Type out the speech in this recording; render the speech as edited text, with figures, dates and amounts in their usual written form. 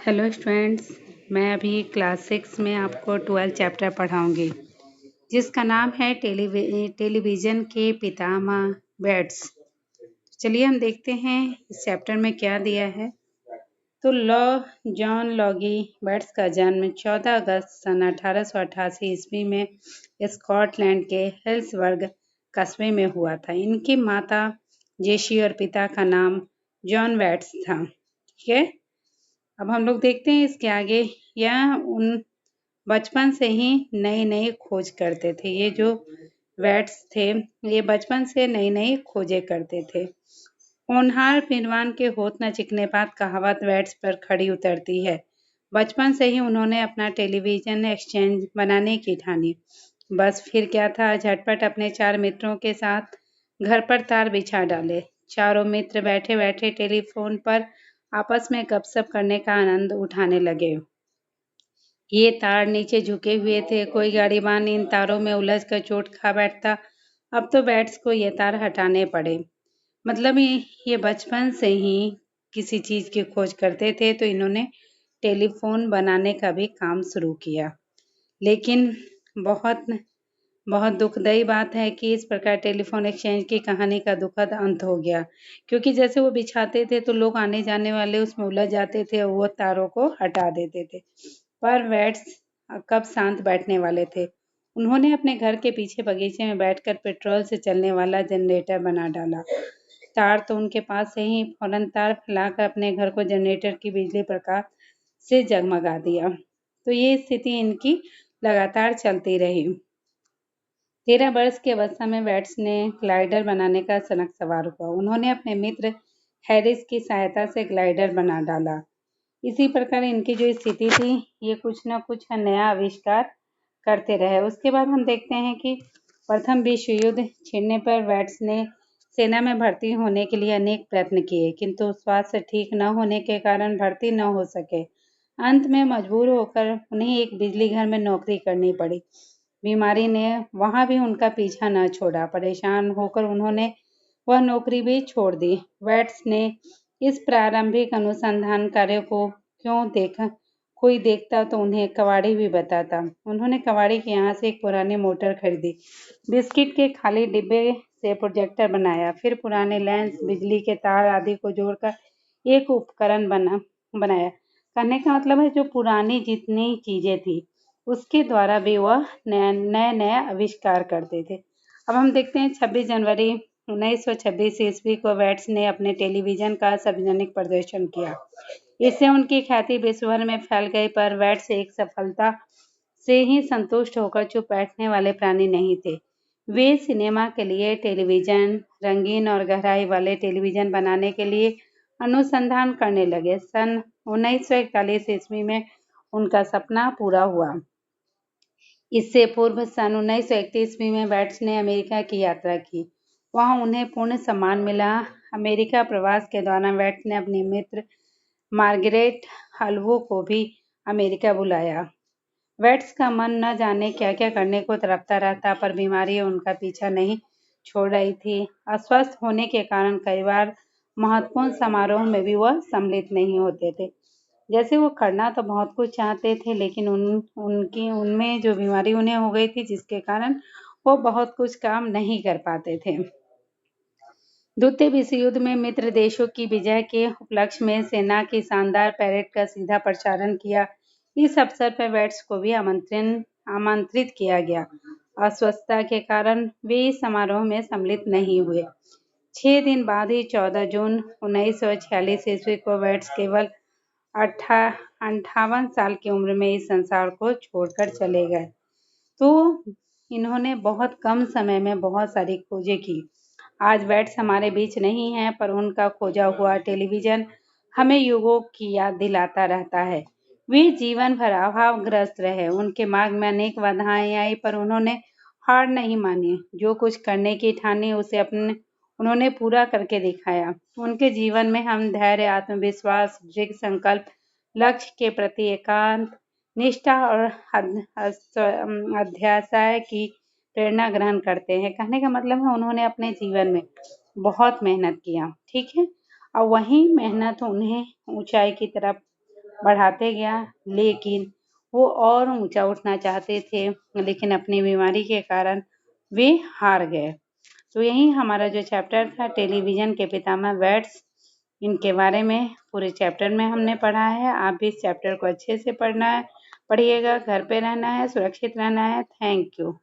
Hello students, मैं अभी class 6 में आपको 12 चैप्टर पढ़ाऊंगी जिसका नाम है टेलीविज़न के पितामह बैट्स। चलिए हम देखते हैं इस चैप्टर में क्या दिया है। तो जॉन लॉगी बैट्स का जन्म 14 अगस्त सन 1888 ईस्वी में स्कॉटलैंड के हिल्सवर्ग कस्बे में हुआ था। इनकी माता जेसी और पिता का नाम जॉन बैट्स था। ठीक है, अब हम लोग देखते हैं इसके आगे। यह उन बचपन से ही नई नई खोज करते थे। ये जो वैट्स थे ये बचपन से नई नई खोजें करते थे। होनहार पहलवान के होठ न चिकने बात कहावत वैट्स पर खड़ी उतरती है। बचपन से ही उन्होंने अपना टेलीविजन एक्सचेंज बनाने की ठानी। बस फिर क्या था, झटपट अपने 4 मित्रों के साथ घर पर तार बिछा डाले। चारों मित्र बैठे बैठे टेलीफोन पर आपस में गपशप करने का आनंद उठाने लगे। ये तार नीचे झुके हुए थे। कोई गाड़ीवान इन तारों में उलझकर चोट खा बैठता। अब तो बैट्स को ये तार हटाने पड़े। मतलब ये बचपन से ही किसी चीज की खोज करते थे, तो इन्होंने टेलीफोन बनाने का भी काम शुरू किया। लेकिन बहुत बहुत दुखदाई बात है कि इस प्रकार टेलीफोन एक्सचेंज की कहानी का दुखद अंत हो गया, क्योंकि जैसे वो बिछाते थे तो लोग आने जाने वाले उसमें उलझ जाते थे और वो तारों को हटा देते थे। पर वैट्स कब शांत बैठने वाले थे। उन्होंने अपने घर के पीछे बगीचे में बैठकर पेट्रोल से चलने वाला जनरेटर बना डाला। तार तो उनके पास से ही फौरन तार फैलाकर अपने घर को जनरेटर की बिजली प्रकाश से जगमगा दिया। तो ये स्थिति इनकी लगातार चलती रही। 13 वर्ष की अवस्था में वैट्स ने ग्लाइडर बनाने का सनक सवार हुआ। उन्होंने अपने मित्र हैरिस की सहायता से ग्लाइडर बना डाला। इसी प्रकार इनकी जो स्थिति थी, ये कुछ न कुछ नया आविष्कार करते रहे। उसके बाद हम देखते हैं कि प्रथम विश्व युद्ध छिड़ने पर वैट्स ने सेना में भर्ती होने के लिए अनेक प्रयत्न किए, किंतु स्वास्थ्य ठीक न होने के कारण भर्ती न हो सके। अंत में मजबूर होकर उन्हें एक बिजली घर में नौकरी करनी पड़ी। बीमारी ने वहां भी उनका पीछा न छोड़ा। परेशान होकर उन्होंने वह नौकरी भी छोड़ दी। वैट्स ने इस प्रारंभिक अनुसंधान कार्य को कोई देखता तो उन्हें कबाड़ी भी बताता। उन्होंने कबाड़ी के यहाँ से एक पुरानी मोटर खरीदी, बिस्किट के खाली डिब्बे से प्रोजेक्टर बनाया, फिर पुराने लेंस, बिजली के तार आदि को जोड़कर एक उपकरण बनाया। कहने का मतलब है, जो पुरानी जितनी चीजें थी उसके द्वारा भी वह नया आविष्कार करते थे। अब हम देखते हैं 26 जनवरी 1926 ईस्वी को वैट्स ने अपने टेलीविजन का सार्वजनिक प्रदर्शन किया। इससे उनकी ख्याति विश्व भर में फैल गई। पर वैट्स एक सफलता से ही संतुष्ट होकर चुप बैठने वाले प्राणी नहीं थे। वे सिनेमा के लिए टेलीविजन, रंगीन और गहराई वाले टेलीविजन बनाने के लिए अनुसंधान करने लगे। सन 1941 ईस्वी में उनका सपना पूरा हुआ। इससे पूर्व सन 1931 ईस्वी में वैट्स ने अमेरिका की यात्रा की। वहां उन्हें पूर्ण सम्मान मिला। अमेरिका प्रवास के दौरान वैट्स ने अपने मित्र मार्गरेट हल्वो को भी अमेरिका बुलाया। वैट्स का मन न जाने क्या क्या करने को तड़पता रहता, पर बीमारी उनका पीछा नहीं छोड़ रही थी। अस्वस्थ होने के कारण कई बार महत्वपूर्ण समारोह में भी वह सम्मिलित नहीं होते थे। जैसे वो करना तो बहुत कुछ चाहते थे, लेकिन उनमें जो बीमारी उन्हें हो गई थी, जिसके कारण वो बहुत कुछ काम नहीं कर पाते थे। द्वितीय विश्व युद्ध में मित्र देशों की विजय के उपलक्ष्य में सेना की शानदार परेड का सीधा प्रसारण किया। इस अवसर पर वैट्स को भी आमंत्रित किया गया। अस्वस्थता के कारण वे इस समारोह में सम्मिलित नहीं हुए। 6 दिन बाद ही 14 जून 1946 ईस्वी को वैट्स केवल 58 साल की उम्र में इस संसार को छोड़कर चले गए। तो इन्होंने बहुत कम समय में बहुत सारी खोजें की। आज वैट्स हमारे बीच नहीं है, पर उनका खोजा हुआ टेलीविजन हमें युगों की याद दिलाता रहता है। वे जीवन भर अभावग्रस्त रहे। उनके मार्ग में अनेक बाधाएं आई, पर उन्होंने हार नहीं मानी। जो कुछ करने की ठानी उसे उन्होंने पूरा करके दिखाया। उनके जीवन में हम धैर्य, आत्मविश्वास, दृढ़ संकल्प, लक्ष्य के प्रति एकांत निष्ठा और अध्याय की प्रेरणा ग्रहण करते हैं। कहने का मतलब है, उन्होंने अपने जीवन में बहुत मेहनत किया। ठीक है, और वही मेहनत उन्हें ऊंचाई की तरफ बढ़ाते गया, लेकिन वो और ऊंचा उठना चाहते थे, लेकिन अपनी बीमारी के कारण वे हार गए। तो यही हमारा जो चैप्टर था टेलीविजन के पितामह बैट्स, इनके बारे में पूरे चैप्टर में हमने पढ़ा है। आप भी इस चैप्टर को अच्छे से पढ़िएगा, घर पे रहना है, सुरक्षित रहना है। Thank you.